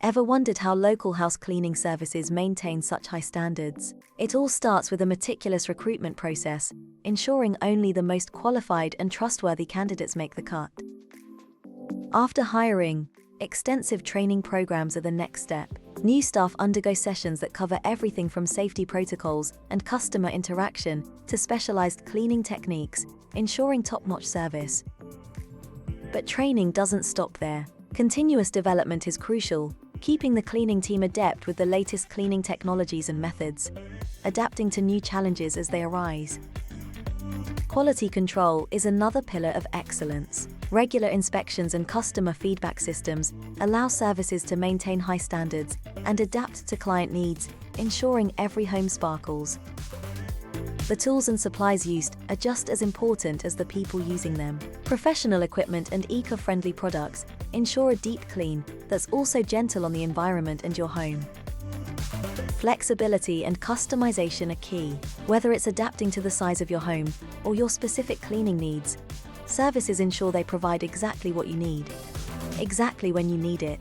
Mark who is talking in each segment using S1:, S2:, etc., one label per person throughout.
S1: Ever wondered how local house cleaning services maintain such high standards? It all starts with a meticulous recruitment process, ensuring only the most qualified and trustworthy candidates make the cut. After hiring, extensive training programs are the next step. New staff undergo sessions that cover everything from safety protocols and customer interaction to specialized cleaning techniques, ensuring top-notch service. But training doesn't stop there. Continuous development is crucial, keeping the cleaning team adept with the latest cleaning technologies and methods, adapting to new challenges as they arise. Quality control is another pillar of excellence. Regular inspections and customer feedback systems allow services to maintain high standards and adapt to client needs, ensuring every home sparkles. The tools and supplies used are just as important as the people using them. Professional equipment and eco-friendly products ensure a deep clean that's also gentle on the environment and your home. Flexibility and customization are key. Whether it's adapting to the size of your home or your specific cleaning needs, services ensure they provide exactly what you need, exactly when you need it.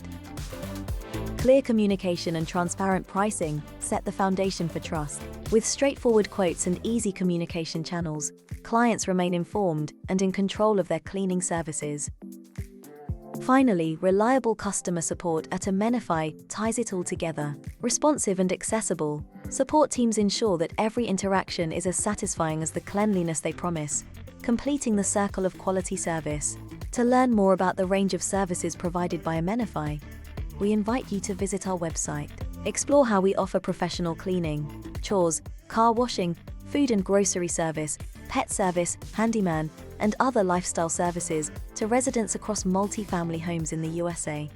S1: Clear communication and transparent pricing set the foundation for trust. With straightforward quotes and easy communication channels, clients remain informed and in control of their cleaning services. Finally, reliable customer support at Amenify ties it all together. Responsive and accessible, support teams ensure that every interaction is as satisfying as the cleanliness they promise, completing the circle of quality service. To learn more about the range of services provided by Amenify, we invite you to visit our website. Explore how we offer professional cleaning, chores, car washing, food and grocery service, pet service, handyman, and other lifestyle services to residents across multi-family homes in the USA.